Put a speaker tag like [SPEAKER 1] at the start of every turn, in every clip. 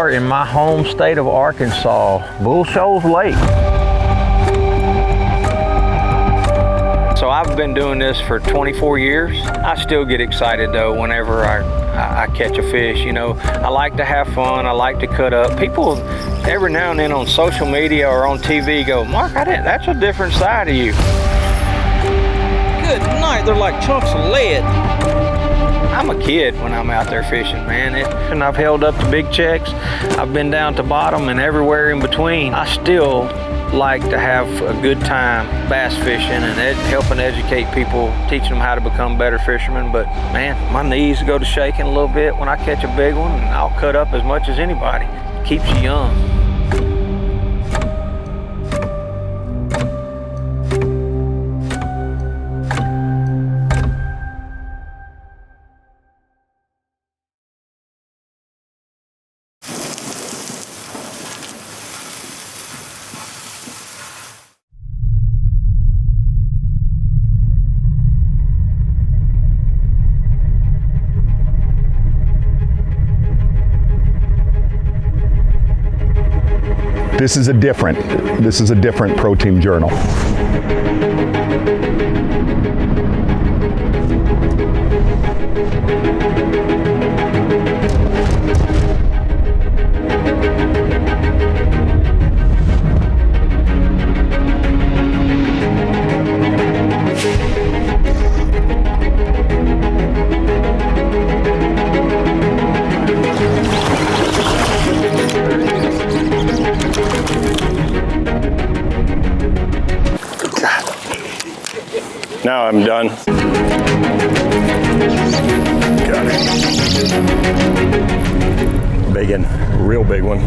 [SPEAKER 1] start in my home state of Arkansas, Bull Shoals Lake. So I've been doing this for 24 years. I still get excited though whenever I catch a fish. You know, I like to have fun. I like to cut up. People every now and then on social media or on TV go, Mark, that's a different side of you. Good night, they're like chunks of lead. I'm a kid when I'm out there fishing, man. And I've held up to big checks. I've been down to bottom and everywhere in between. I still like to have a good time bass fishing and helping educate people, teaching them how to become better fishermen. But man, my knees go to shaking a little bit when I catch a big one, and I'll cut up as much as anybody. It keeps you young.
[SPEAKER 2] This is a different Pro Team journal.
[SPEAKER 3] Now I'm done. Got it. Big one, real big one.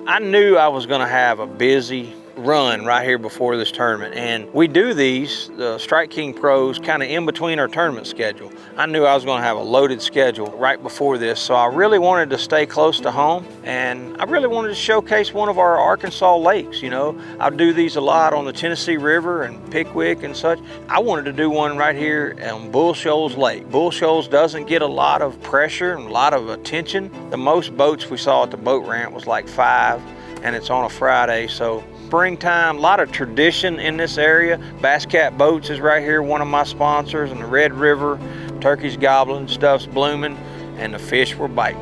[SPEAKER 1] I knew I was gonna have a busy run right here before this tournament, and we do these, the Strike King Pros, kind of in between our tournament schedule. I knew I was going to have a loaded schedule right before this, so I really wanted to stay close to home, and I really wanted to showcase one of our Arkansas lakes. You know, I do these a lot on the Tennessee River and Pickwick and such. I wanted to do one right here on Bull Shoals Lake. Bull Shoals doesn't get a lot of pressure and a lot of attention. The most boats we saw at the boat ramp was like 5, and it's on a Friday, so springtime, a lot of tradition in this area. Bass Cat Boats is right here, one of my sponsors, and the Red River, turkeys gobbling, stuff's blooming, and the fish were biting.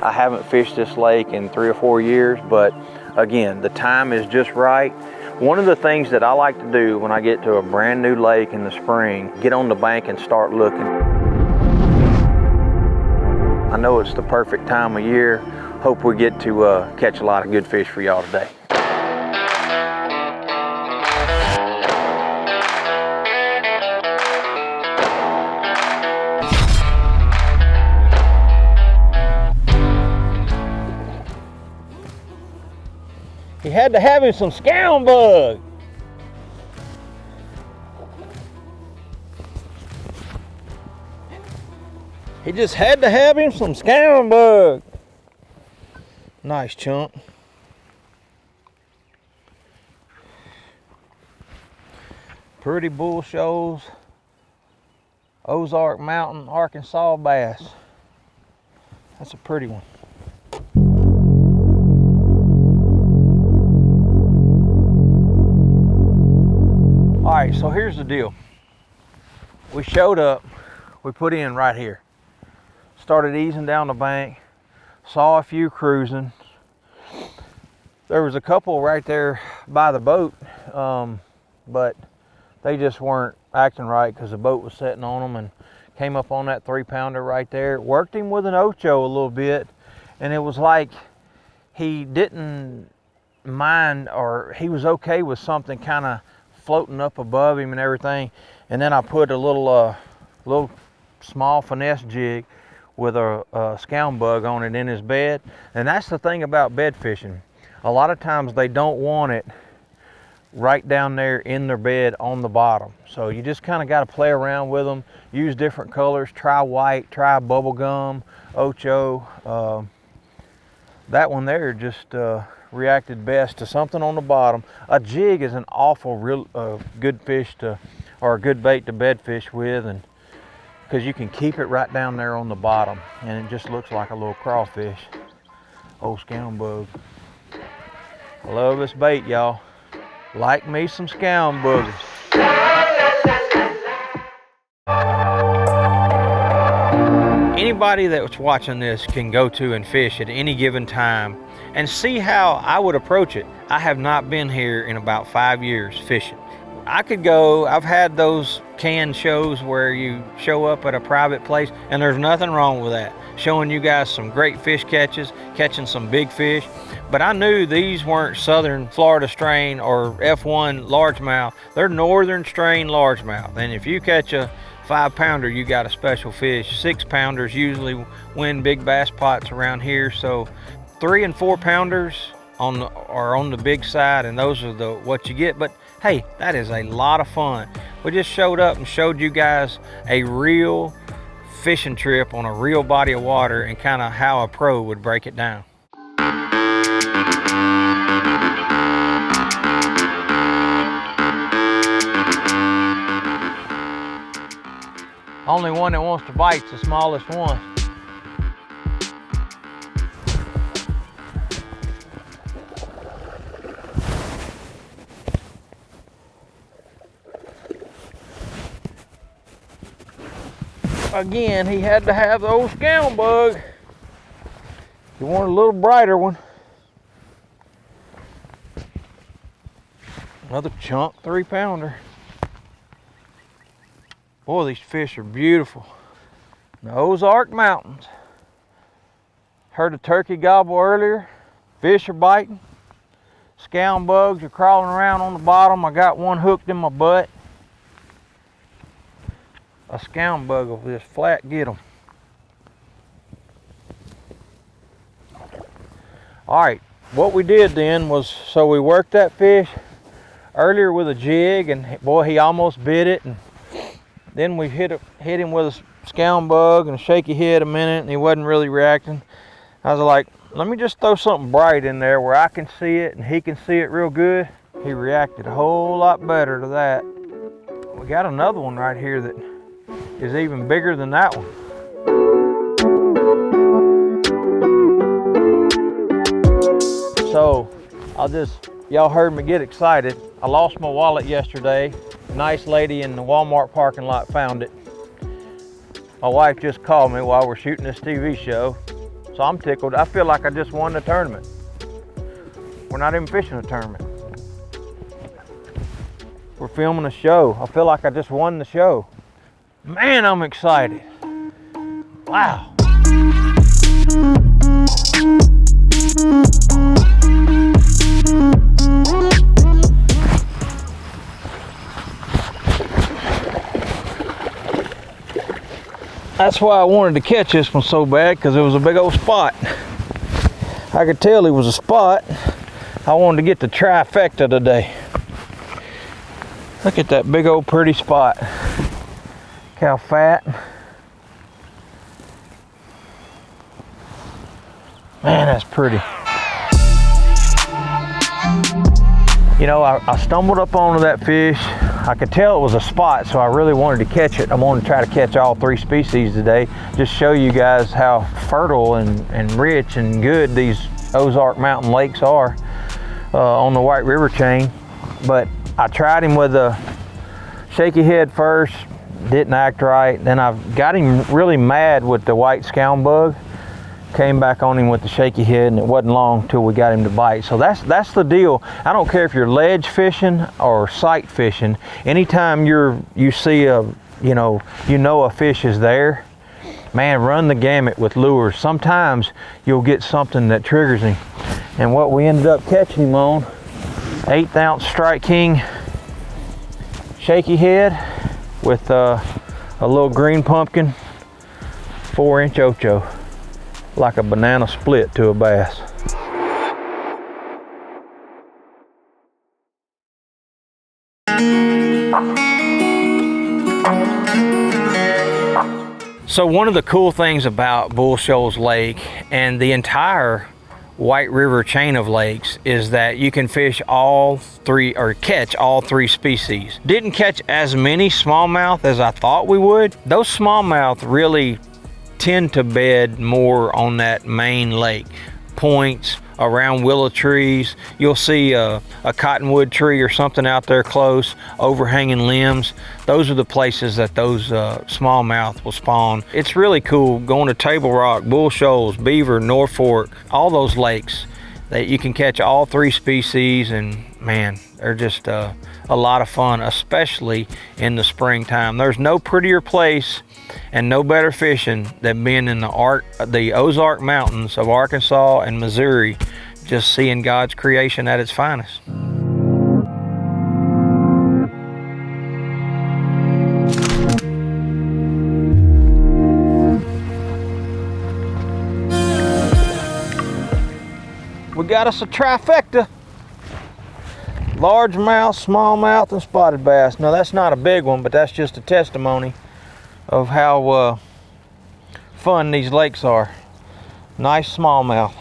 [SPEAKER 1] I haven't fished this lake in 3 or 4 years, but again, the time is just right. One of the things that I like to do when I get to a brand new lake in the spring, get on the bank and start looking. I know it's the perfect time of year. Hope we get to catch a lot of good fish for y'all today. He had to have him some scound bug. He just had to have him some scound bug. Nice chunk. Pretty Bull Shoals, Ozark Mountain, Arkansas bass. That's a pretty one. All right, so here's the deal. We showed up, we put in right here. Started easing down the bank, saw a few cruising. There was a couple right there by the boat, but they just weren't acting right because the boat was sitting on them, and came up on that 3-pounder right there. Worked him with an Ocho a little bit, and it was like he didn't mind, or he was okay with something kind of floating up above him and everything. And then I put a little small finesse jig with a scound bug on it in his bed. And that's the thing about bed fishing. A lot of times they don't want it right down there in their bed on the bottom. So you just kind of got to play around with them, use different colors, try white, try bubble gum, ocho. That one there just reacted best to something on the bottom. A jig is an awful good fish to, or a good bait to bed fish with, and because you can keep it right down there on the bottom and it just looks like a little crawfish. Old scound bug. I love this bait, y'all. Like me some scound buggers. Anybody that's watching this can go to and fish at any given time and see how I would approach it. I have not been here in about 5 years fishing. I could go, I've had those canned shows where you show up at a private place, and there's nothing wrong with that. Showing you guys some great fish catches, catching some big fish. But I knew these weren't southern Florida strain or F1 largemouth. They're northern strain largemouth. And if you catch a 5-pounder, you got a special fish. 6-pounders usually win big bass pots around here. So 3 and 4 pounders are on the big side, and those are what you get. But hey, that is a lot of fun. We just showed up and showed you guys a real fishing trip on a real body of water and kind of how a pro would break it down. Only one that wants to bite's the smallest one. Again, he had to have the old scound bug. He wanted a little brighter one. Another chunk 3-pounder. Boy, these fish are beautiful. The Ozark Mountains. Heard a turkey gobble earlier. Fish are biting. Scound bugs are crawling around on the bottom. I got one hooked in my butt. A scound bug will just flat get them. All right, what we did then was, so we worked that fish earlier with a jig, and boy, he almost bit it. And then we hit him with a scound bug and a shaky head a minute, and he wasn't really reacting. I was like, let me just throw something bright in there where I can see it and he can see it real good. He reacted a whole lot better to that. We got another one right here that is even bigger than that one. So y'all heard me get excited. I lost my wallet yesterday. Nice lady in the Walmart parking lot found it. My wife just called me while we're shooting this TV show, so I'm tickled. I feel like I just won the tournament. We're not even fishing a tournament. We're filming a show. I feel like I just won the show. Man, I'm excited. Wow. That's why I wanted to catch this one so bad, because it was a big old spot. I could tell it was a spot. I wanted to get the trifecta today. Look at that big old pretty spot. Look how fat. Man, that's pretty. You know, I stumbled up onto that fish. I could tell it was a spot, so I really wanted to catch it. I wanted to try to catch all 3 species today. Just show you guys how fertile and rich and good these Ozark mountain lakes are on the White River chain. But I tried him with a shaky head first, didn't act right. Then I got him really mad with the white scound bug. Came back on him with the shaky head, and it wasn't long till we got him to bite. So that's the deal. I don't care if you're ledge fishing or sight fishing. Anytime you see a a fish is there, man, run the gamut with lures. Sometimes you'll get something that triggers him. And what we ended up catching him on, 1/8 ounce Strike King shaky head with a little green pumpkin 4-inch ocho, like a banana split to a bass. So one of the cool things about Bull Shoals Lake and the entire White River chain of lakes is that you can fish all three, or catch all three species. Didn't catch as many smallmouth as I thought we would. Those smallmouth really tend to bed more on that main lake. Points, around willow trees. You'll see a cottonwood tree or something out there close, overhanging limbs. Those are the places that those smallmouth will spawn. It's really cool going to Table Rock, Bull Shoals, Beaver, North Fork, all those lakes that you can catch all three species, and man, they're just a lot of fun, especially in the springtime. There's no prettier place and no better fishing than being in the Ozark Mountains of Arkansas and Missouri, just seeing God's creation at its finest. We got us a trifecta. Largemouth, smallmouth, and spotted bass. Now that's not a big one, but that's just a testimony of how fun these lakes are. Nice smallmouth.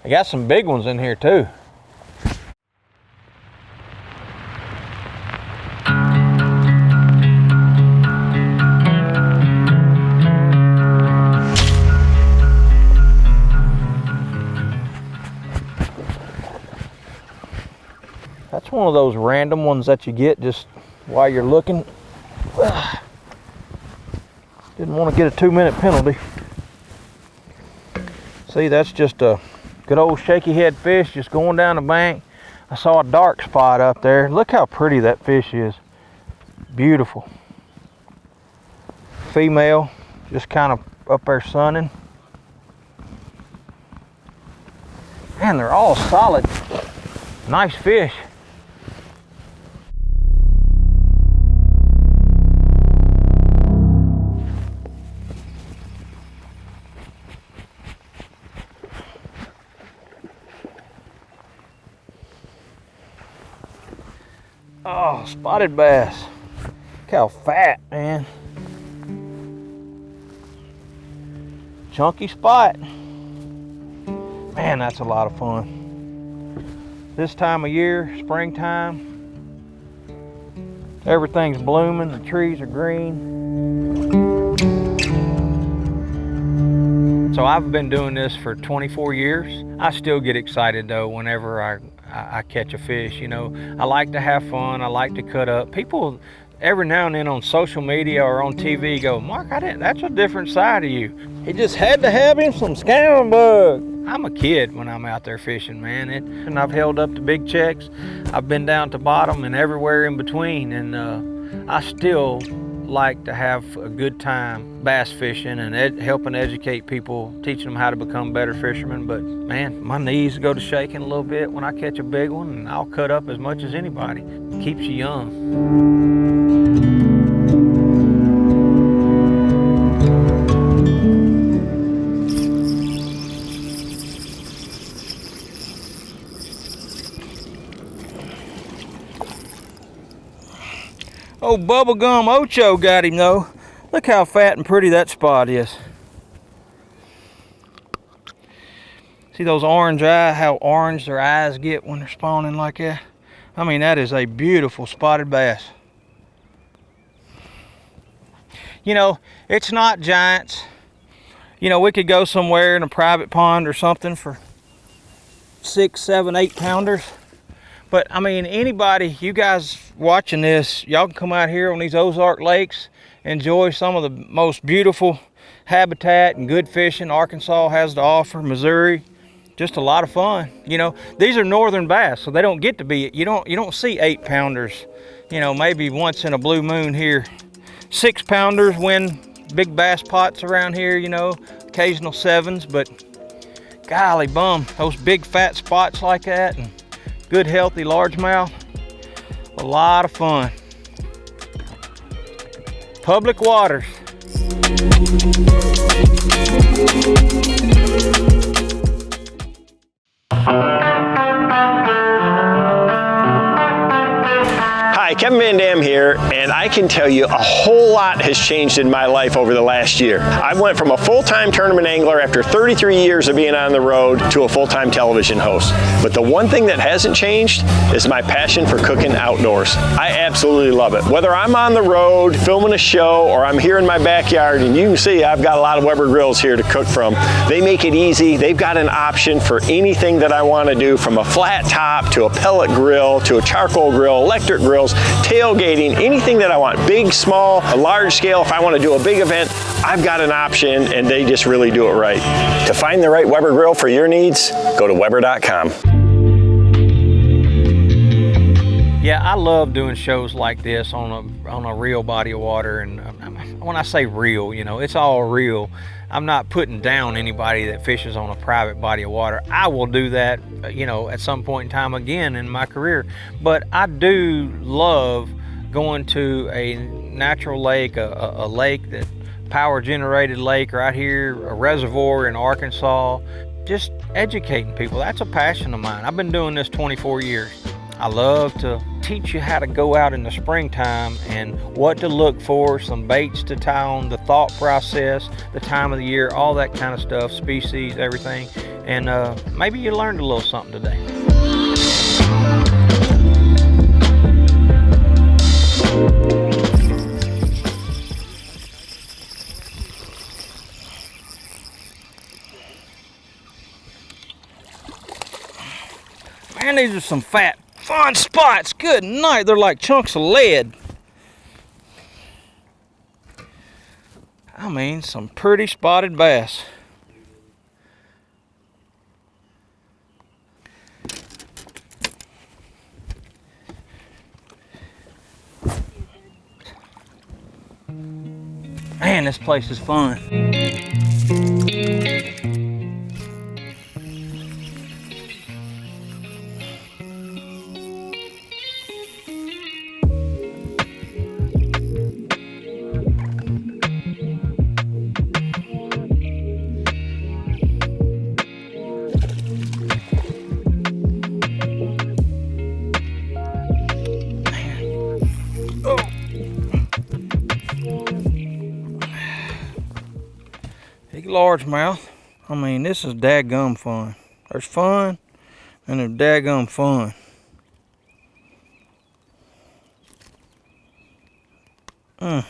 [SPEAKER 1] I got some big ones in here too. That's one of those random ones that you get just while you're looking. Didn't want to get a 2-minute penalty. See, that's just a good old shaky head fish just going down the bank. I saw a dark spot up there. Look how pretty that fish is. Beautiful. Female, just kind of up there sunning. Man, they're all solid. Nice fish. Oh, spotted bass. Look how fat, man. Chunky spot. Man, that's a lot of fun. This time of year, springtime, everything's blooming, the trees are green. So I've been doing this for 24 years. I still get excited though whenever I catch a fish. You know, I like to have fun. I like to cut up. People every now and then on social media or on TV go, Mark, that's a different side of you. He just had to have him some scamming bug. I'm a kid when I'm out there fishing, man. And I've held up to big checks. I've been down to bottom and everywhere in between. And I still like to have a good time bass fishing and helping educate people, teaching them how to become better fishermen. But man, my knees go to shaking a little bit when I catch a big one, and I'll cut up as much as anybody. It keeps you young. Oh, bubblegum Ocho got him though. Look how fat and pretty that spot is. See those orange eyes, how orange their eyes get when they're spawning like that? I mean, that is a beautiful spotted bass. You know, it's not giants. You know, we could go somewhere in a private pond or something for 6, 7, 8 pounders. But I mean, anybody, you guys watching this, y'all can come out here on these Ozark lakes, enjoy some of the most beautiful habitat and good fishing Arkansas has to offer, Missouri. Just a lot of fun. You know, these are northern bass, so they don't get to be, you don't see 8 pounders, you know, maybe once in a blue moon here. 6 pounders win big bass pots around here, you know, occasional 7s, but golly bum, those big fat spots like that and good healthy largemouth, a lot of fun. public waters.
[SPEAKER 3] Hi, Kevin Van Dam here, and I can tell you a whole lot has changed in my life over the last year. I went from a full-time tournament angler after 33 years of being on the road to a full-time television host. But the one thing that hasn't changed is my passion for cooking outdoors. I absolutely love it. Whether I'm on the road, filming a show, or I'm here in my backyard, and you can see I've got a lot of Weber grills here to cook from. They make it easy. They've got an option for anything that I want to do, from a flat top to a pellet grill to a charcoal grill, electric grills, tailgating, anything that I want, big, small, a large scale. If I want to do a big event, I've got an option, and they just really do it right. To find the right Weber grill for your needs, go to Weber.com.
[SPEAKER 1] Yeah, I love doing shows like this on a real body of water, and when I say real, you know, it's all real. I'm not putting down anybody that fishes on a private body of water. I will do that, you know, at some point in time again in my career. But I do love going to a natural lake, a lake that power generated lake right here, a reservoir in Arkansas, just educating people. That's a passion of mine. I've been doing this 24 years. I love to teach you how to go out in the springtime and what to look for, some baits to tie on, the thought process, the time of the year, all that kind of stuff, species, everything. And maybe you learned a little something today. Man, these are some fat, fun spots. Good night. They're like chunks of lead. I mean, some pretty spotted bass. Man, this place is fun. Largemouth. I mean, this is daggum fun. There's fun, and there's daggum fun. Mm.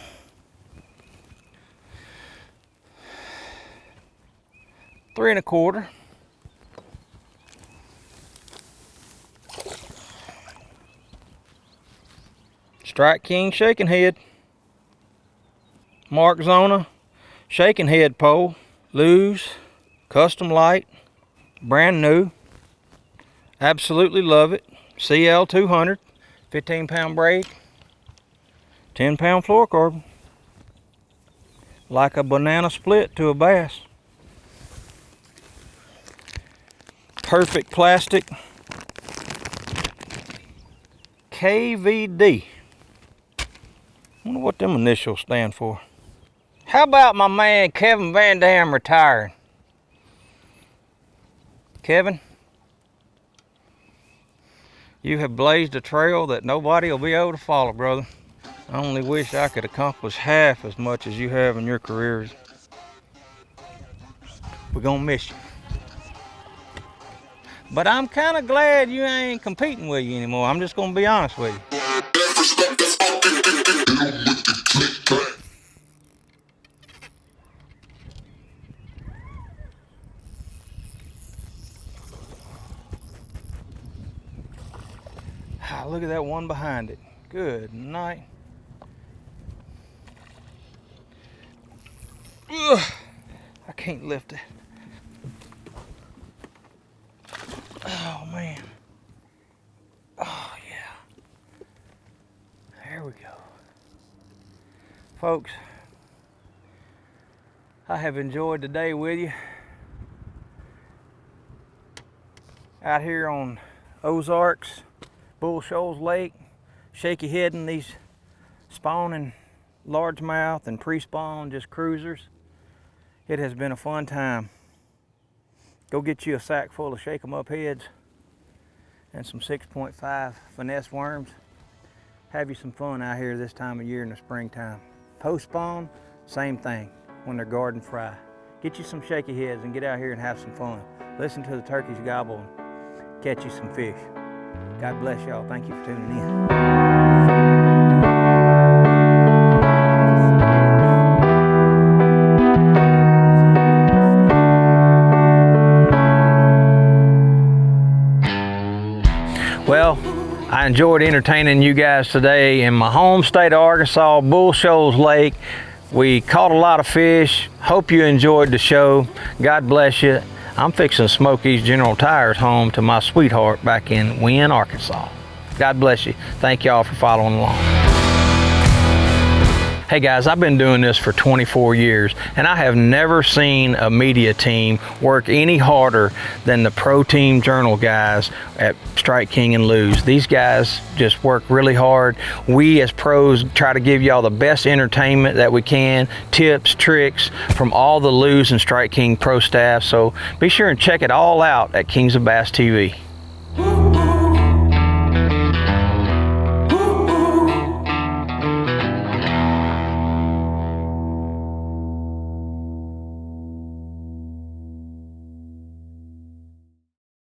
[SPEAKER 1] Three and a quarter. Strike King shaking head. Mark Zona shaking head pole. Lew's custom light, brand new. Absolutely love it. CL 200, 15-pound braid, 10-pound fluorocarbon. Like a banana split to a bass. Perfect plastic. KVD. I wonder what them initials stand for. How about my man Kevin Van Dam retiring? Kevin, you have blazed a trail that nobody will be able to follow, brother. I only wish I could accomplish half as much as you have in your careers. We're gonna miss you. But I'm kind of glad you ain't competing with you anymore. I'm just gonna be honest with you. Ah, look at that one behind it. Good night. Ugh, I can't lift it. Oh man. Oh yeah. There we go. Folks, I have enjoyed the day with you. Out here on Ozark's Bull Shoals Lake, shaky heading these spawning largemouth and pre-spawn, just cruisers. It has been a fun time. Go get you a sack full of shake 'em up heads and some 6.5 finesse worms. Have you some fun out here this time of year in the springtime. Post spawn, same thing when they're garden fry. Get you some shaky heads and get out here and have some fun. Listen to the turkeys gobble and catch you some fish. God bless y'all. Thank you for tuning in. Well, I enjoyed entertaining you guys today in my home state of Arkansas, Bull Shoals Lake. We caught a lot of fish. Hope you enjoyed the show. God bless you. I'm fixing to smoke these General Tires home to my sweetheart back in Wynne, Arkansas. God bless you. Thank y'all for following along. Hey guys, I've been doing this for 24 years and I have never seen a media team work any harder than the Pro Team Journal guys at Strike King and Lose. These guys just work really hard. We as pros try to give y'all the best entertainment that we can, tips, tricks from all the Lose and Strike King pro staff. So be sure and check it all out at Kings of Bass TV.